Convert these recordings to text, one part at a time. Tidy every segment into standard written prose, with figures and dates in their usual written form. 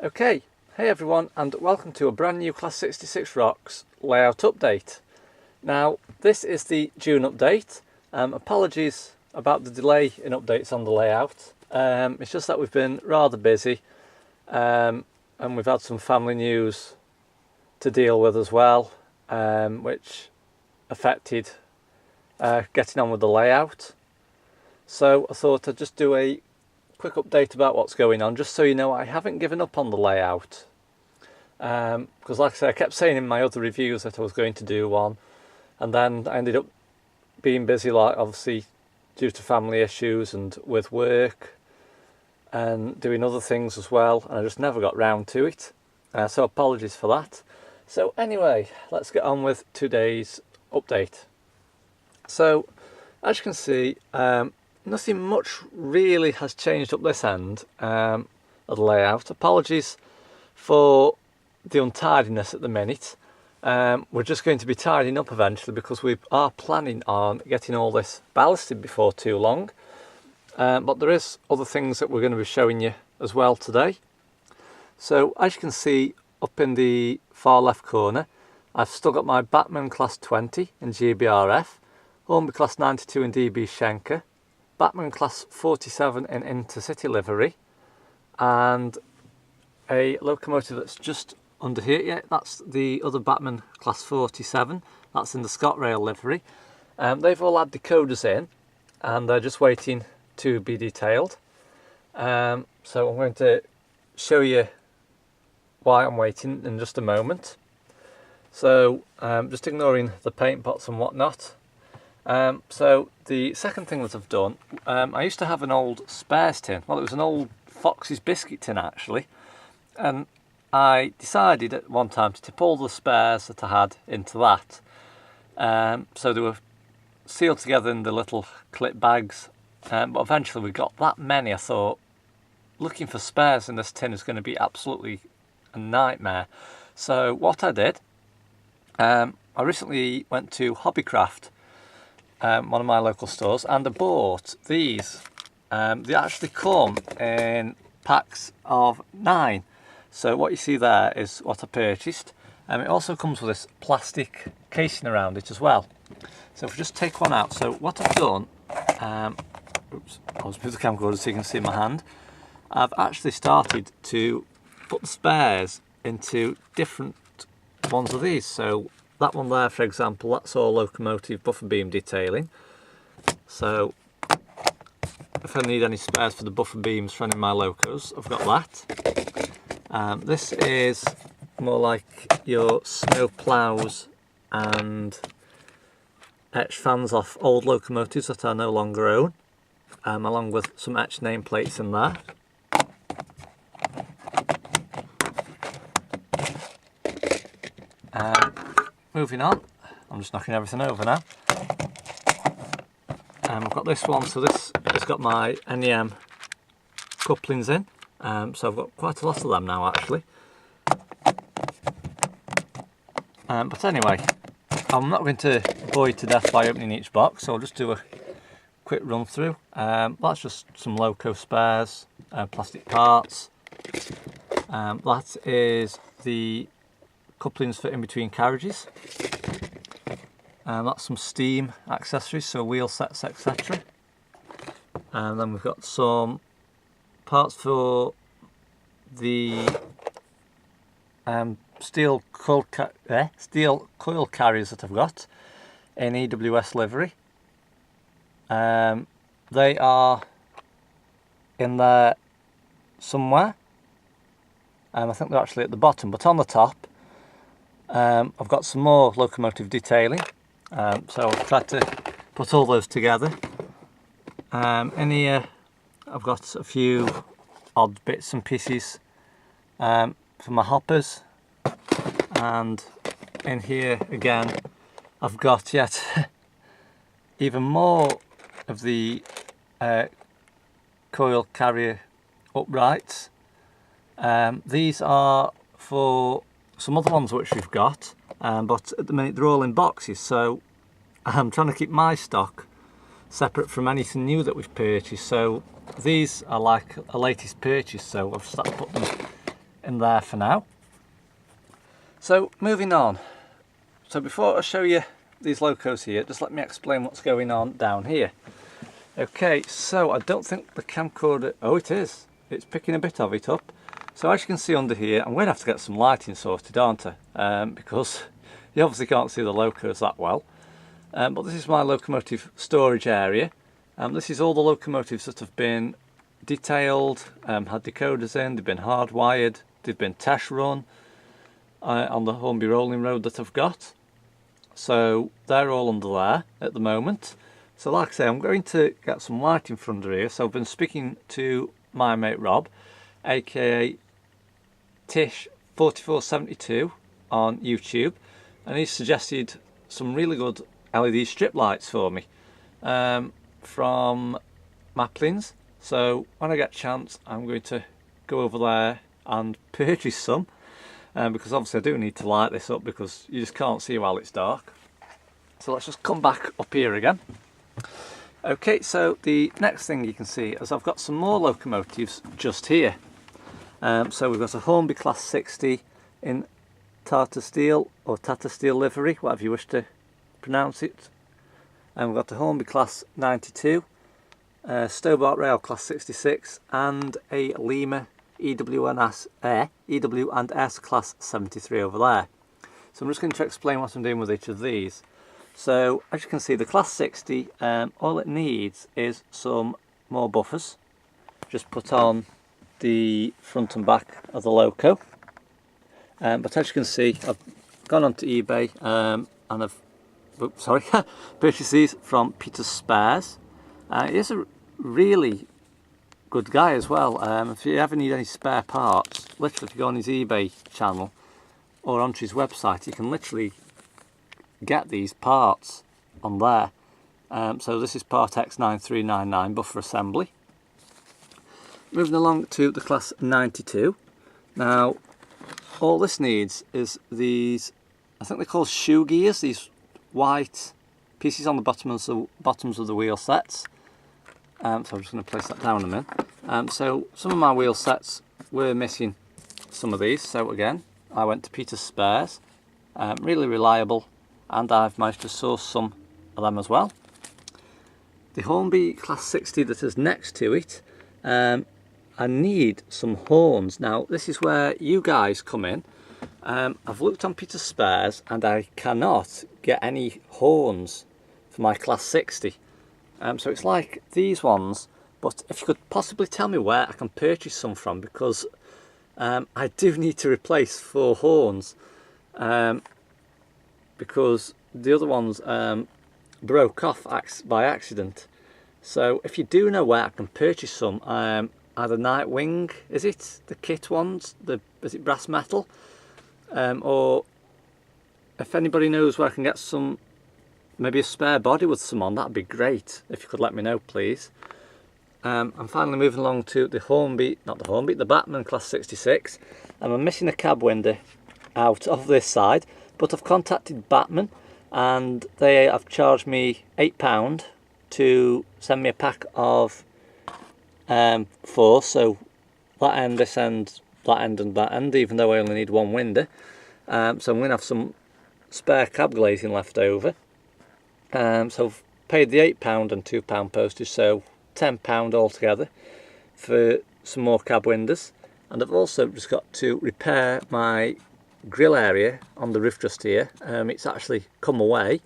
Okay, hey everyone, and welcome to a brand new Class 66 Rocks layout update. Now, this is the June update. Apologies about the delay in updates on the layout. It's just that we've been rather busy, and we've had some family news to deal with as well, which affected getting on with the layout. So I thought I'd just do a quick update about what's going on, just so you know I haven't given up on the layout, because like I say, I kept saying in my other reviews that I was going to do one, and then I ended up being busy, like obviously due to family issues and with work and doing other things as well, and I just never got round to it, so apologies for that. So anyway, let's get on with today's update. So as you can see, nothing much really has changed up this end of the layout. Apologies for the untidiness at the minute. We're just going to be tidying up eventually, because we are planning on getting all this ballasted before too long. But there is other things that we're going to be showing you as well today. So as you can see up in the far left corner, I've still got my Batman Class 20 in GBRF, Hornby Class 92 in DB Schenker, Batman Class 47 in Intercity livery, and a locomotive that's just under here. Yeah, that's the other Batman Class 47. That's in the ScotRail livery. They've all had decoders in, and they're just waiting to be detailed. So I'm going to show you why I'm waiting in just a moment. So just ignoring the paint pots and whatnot. So the second thing that I've done, I used to have an old spares tin. Well, it was an old Fox's biscuit tin actually, and I decided at one time to tip all the spares that I had into that. So they were sealed together in the little clip bags, but eventually we got that many. I thought looking for spares in this tin is going to be absolutely a nightmare. So what I did, I recently went to Hobbycraft, one of my local stores, and I bought these. They actually come in packs of 9. So what you see there is what I purchased. It also comes with this plastic casing around it as well. So if we just take one out, so what I've done, oops, I'll just move the camcorder so you can see my hand. I've actually started to put the spares into different ones of these. So that one there, for example, that's all Locomotive buffer beam detailing. So if I need any spares for the buffer beams for any of my locos, I've got that. This is more like your snow ploughs and etched fans off old locomotives that I no longer own, along with some etched nameplates in there. Moving on, I'm just knocking everything over now. I've got this one, so this has got my NEM couplings in, so I've got quite a lot of them now actually. But anyway, I'm not going to bore you to death by opening each box, so I'll just do a quick run through. That's just some loco spares, plastic parts. That is the couplings for in-between carriages. That's some steam accessories, so wheel sets, etc. And then we've got some parts for the steel coil carriers that I've got in EWS livery. They are in there somewhere. I think they're actually at the bottom, but on the top I've got some more locomotive detailing, so I've tried to put all those together. In here I've got a few odd bits and pieces for my hoppers, and in here again I've got yet even more of the coil carrier uprights. These are for some other ones which we've got, but at the minute they're all in boxes, so I'm trying to keep my stock separate from anything new that we've purchased. So these are like a latest purchase, so I've started putting them in there for now. So moving on. So before I show you these locos here, just let me explain what's going on down here. Okay, so I don't think the camcorder, oh it is, it's picking a bit of it up. So as you can see under here, I'm going to have to get some lighting sorted, aren't I? Because you obviously can't see the locos that well. But this is my locomotive storage area. This is all the locomotives that have been detailed, had decoders in, they've been hardwired, they've been test run on the Hornby rolling road that I've got. So they're all under there at the moment. So like I say, I'm going to get some lighting from under here. So I've been speaking to my mate Rob, aka Tish4472 on YouTube, and he's suggested some really good LED strip lights for me from Maplins. So when I get a chance, I'm going to go over there and purchase some, because obviously I do need to light this up because you just can't see while it's dark. So let's just come back up here again. Okay, so the next thing you can see is I've got some more locomotives just here. So we've got a Hornby Class 60 in Tata Steel or Tata Steel livery, whatever you wish to pronounce it. And we've got the Hornby Class 92, Stobart Rail Class 66, and a Lima EW&S Class 73 over there. So I'm just going to explain what I'm doing with each of these. So as you can see, the Class 60, all it needs is some more buffers. Just put on the front and back of the loco. But as you can see, I've gone onto eBay and I've purchased these from Peter's Spares. He's a really good guy as well. If you ever need any spare parts, literally if you go on his eBay channel or onto his website, you can literally get these parts on there. So this is part X9399 buffer assembly. Moving along to the Class 92. Now all this needs is these, I think they're called shoe gears, these white pieces on the bottoms of the wheel sets. So I'm just going to place that down a minute. So some of my wheel sets were missing some of these, so again I went to Peter's Spares, really reliable, and I've managed to source some of them as well. The Hornby Class 60 that is next to it, I need some horns. Now this is where you guys come in. I've looked on Peter's Spares and I cannot get any horns for my Class 60. So it's like these ones, but if you could possibly tell me where I can purchase some from, because I do need to replace 4 horns, because the other ones broke off by accident. So if you do know where I can purchase some, either Nightwing, is it the kit ones, is it brass metal, or if anybody knows where I can get some, maybe a spare body with some on, that'd be great if you could let me know, please. I'm finally moving along to the Hornby, not the Hornby, the Batman Class 66, and I'm missing a cab window out of this side, but I've contacted Batman and they have charged me £8 to send me a pack of 4, so that end, this end, that end and that end, even though I only need one window. So I'm going to have some spare cab glazing left over. So I've paid the £8 and £2 postage, so £10 altogether for some more cab windows. And I've also just got to repair my grill area on the roof just here. It's actually come away,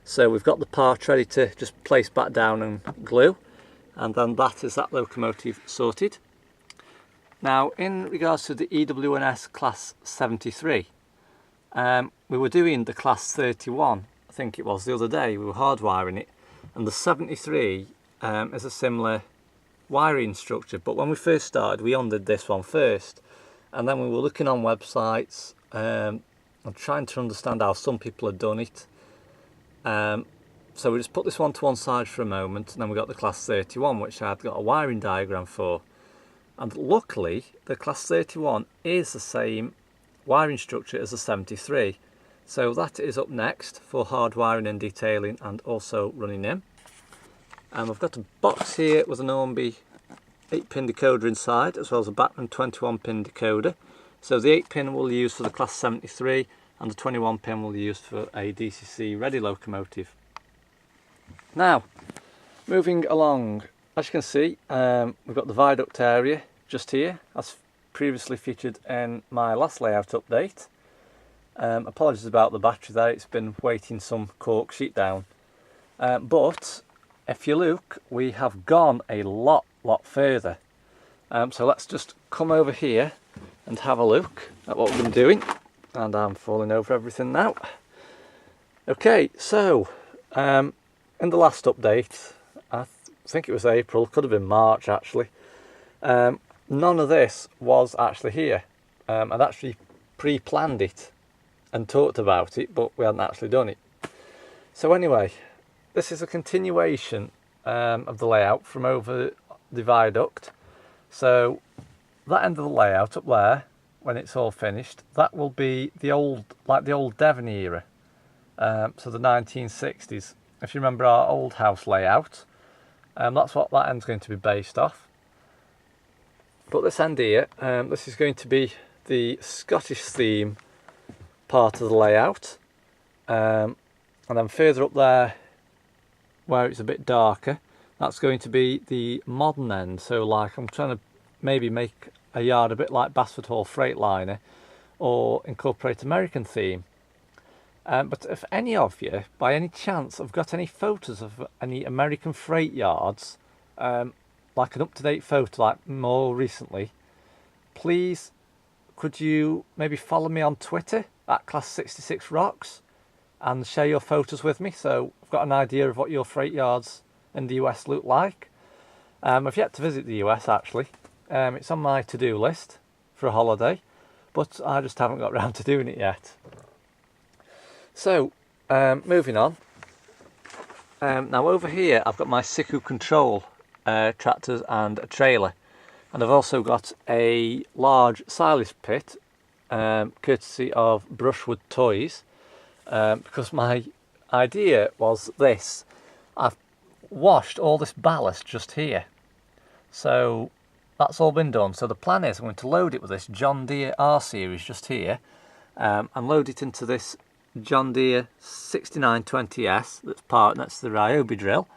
so we've got the part ready to just place back down and glue, and then that is that locomotive sorted. Now in regards to the EW&S Class 73, we were doing the Class 31, I think it was, the other day. We were hardwiring it, and the 73 is a similar wiring structure, but when we first started we undid this one first, and then we were looking on websites and trying to understand how some people had done it. So we just put this one to one side for a moment, and then we got the Class 31, which I had got a wiring diagram for. And luckily the Class 31 is the same wiring structure as the 73. So that is up next for hardwiring and detailing and also running in. I've got a box here with an Hornby 8-pin decoder inside, as well as a Batman 21-pin decoder. So the 8 pin we'll use for the Class 73 and the 21 pin we'll use for a DCC ready locomotive. Now, moving along, as you can see, we've got the viaduct area just here, as previously featured in my last layout update. Apologies about the battery there, it's been weighting some cork sheet down. But if you look, we have gone a lot further. So let's just come over here and have a look at what we've been doing. And I'm falling over everything now. Okay, so in the last update, I think it was April, could have been March actually, none of this was actually here. I'd actually pre-planned it and talked about it, but we hadn't actually done it. So anyway, this is a continuation of the layout from over the viaduct. So that end of the layout up there, when it's all finished, that will be the old, like the old Devon era, so the 1960s. If you remember our old house layout, that's what that end's going to be based off. But this end here, this is going to be the Scottish theme part of the layout, and then further up there where it's a bit darker, that's going to be the modern end. So like I'm trying to maybe make a yard a bit like Basford Hall Freightliner, or incorporate American theme. But if any of you by any chance have got any photos of any American freight yards, like an up-to-date photo like more recently, please could you maybe follow me on Twitter at Class66Rocks and share your photos with me, so I've got an idea of what your freight yards in the US look like. I've yet to visit the US actually. It's on my to-do list for a holiday, but I just haven't got around to doing it yet. So, moving on. Now over here I've got my Siku Control tractors and a trailer, and I've also got a large silage pit, courtesy of Brushwood Toys, because my idea was this: I've washed all this ballast just here, so that's all been done. So the plan is I'm going to load it with this John Deere R series just here, and load it into this John Deere 6920S that's parked next to the Ryobi drill,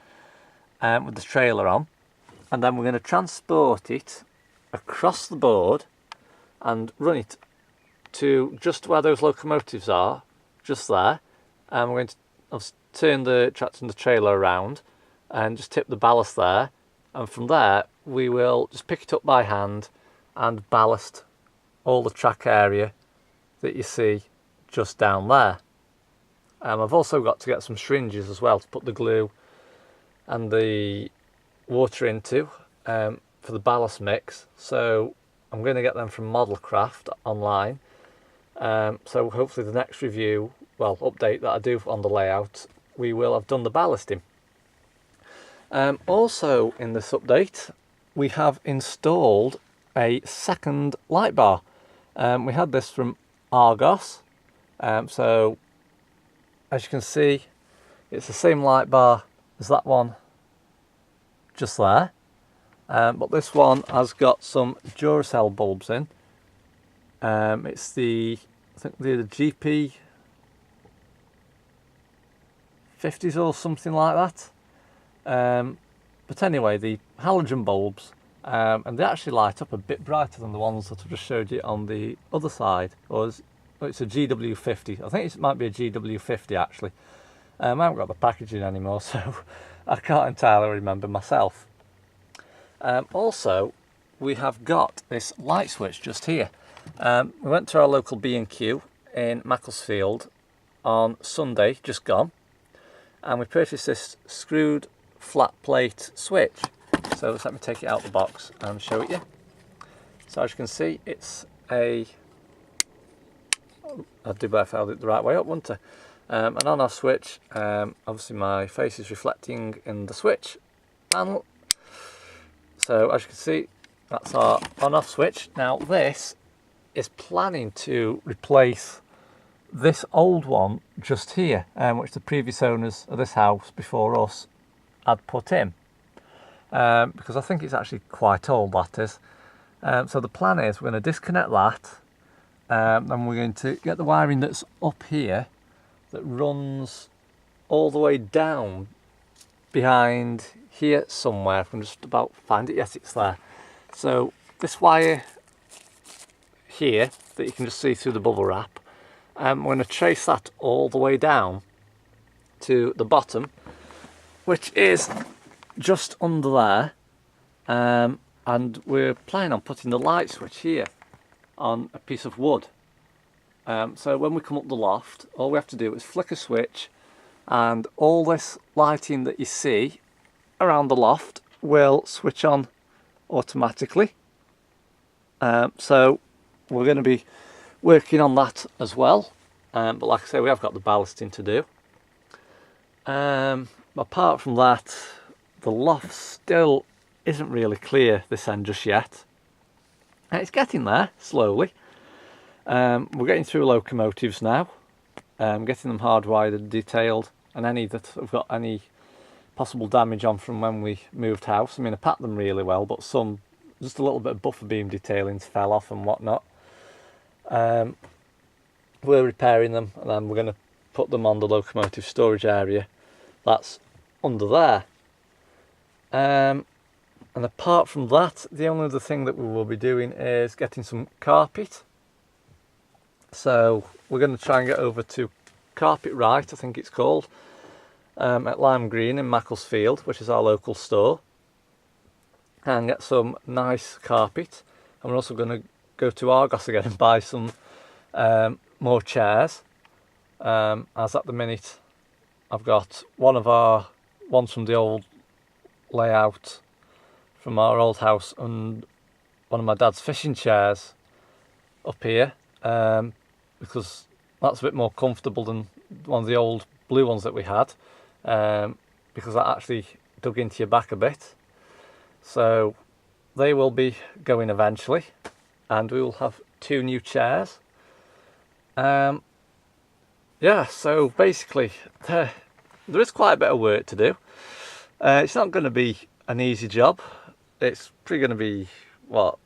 with the trailer on, and then we're going to transport it across the board and run it to just where those locomotives are, just there, and we're going to turn the tractor and the trailer around and just tip the ballast there, and from there we will just pick it up by hand and ballast all the track area that you see just down there. I've also got to get some syringes as well to put the glue and the water into for the ballast mix, so I'm going to get them from Modelcraft online. So hopefully the next review, well, update that I do on the layout, we will have done the ballasting. Also in this update we have installed a second light bar. We had this from Argos, so as you can see it's the same light bar as that one just there, but this one has got some Duracell bulbs in. It's the, I think they're the GP 50s or something like that. But anyway, the halogen bulbs, and they actually light up a bit brighter than the ones that I just showed you on the other side. Or it's a GW50. I think it might be a GW50 actually. I haven't got the packaging anymore, so I can't entirely remember myself. Also, we have got this light switch just here. We went to our local B&Q in Macclesfield on Sunday, just gone, and we purchased this screwed flat plate switch. So let me take it out of the box and show it you. So as you can see, it's a, I'd do better if I held it the right way up, wouldn't I? An on-off switch. Obviously my face is reflecting in the switch panel. So as you can see, that's our on-off switch. Now this is planning to replace this old one just here, which the previous owners of this house before us had put in, because I think it's actually quite old, that is. So the plan is we're going to disconnect that, then we're going to get the wiring that's up here that runs all the way down behind here somewhere. I can just about find it. Yes, it's there. So this wire here that you can just see through the bubble wrap, we're going to trace that all the way down to the bottom, which is just under there, and we're planning on putting the light switch here on a piece of wood. So when we come up the loft, all we have to do is flick a switch and all this lighting that you see around the loft will switch on automatically. So we're going to be working on that as well, but like I say, we have got the ballasting to do. Apart from that, the loft still isn't really clear this end just yet. It's getting there slowly. We're getting through locomotives now, getting them hardwired and detailed, and any that have got any possible damage on from when we moved house. I mean, I packed them really well, but some, just a little bit of buffer beam detailings fell off and whatnot. We're repairing them, and then we're going to put them on the locomotive storage area that's under there. And apart from that, the only other thing that we will be doing is getting some carpet. So we're going to try and get over to Carpet Right, I think it's called, at Lime Green in Macclesfield, which is our local store, and get some nice carpet. And we're also going to go to Argos again and buy some more chairs, as at the minute I've got ones from the old layout from our old house and one of my dad's fishing chairs up here, because that's a bit more comfortable than one of the old blue ones that we had, because that actually dug into your back a bit. So they will be going eventually, and we will have 2 new chairs. Yeah, so basically there is quite a bit of work to do. It's not going to be an easy job. It's probably going to be, what,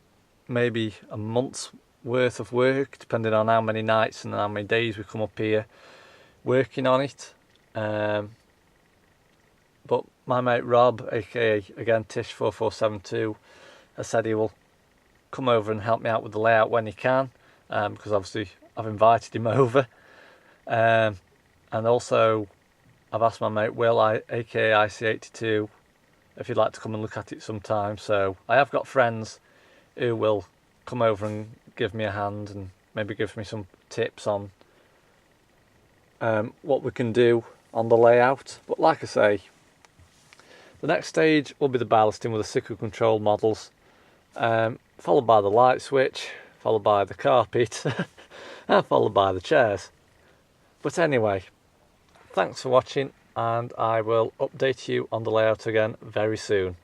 maybe a month's worth of work, depending on how many nights and how many days we come up here working on it. But my mate Rob, aka again Tish4472, has said he will come over and help me out with the layout when he can, because obviously I've invited him over. And also I've asked my mate Will, aka IC82, if he'd like to come and look at it sometime. So I have got friends who will come over and give me a hand and maybe give me some tips on what we can do on the layout. But like I say, the next stage will be the ballasting with the cycle control models, followed by the light switch, followed by the carpet, and followed by the chairs. But anyway, thanks for watching, and I will update you on the layout again very soon.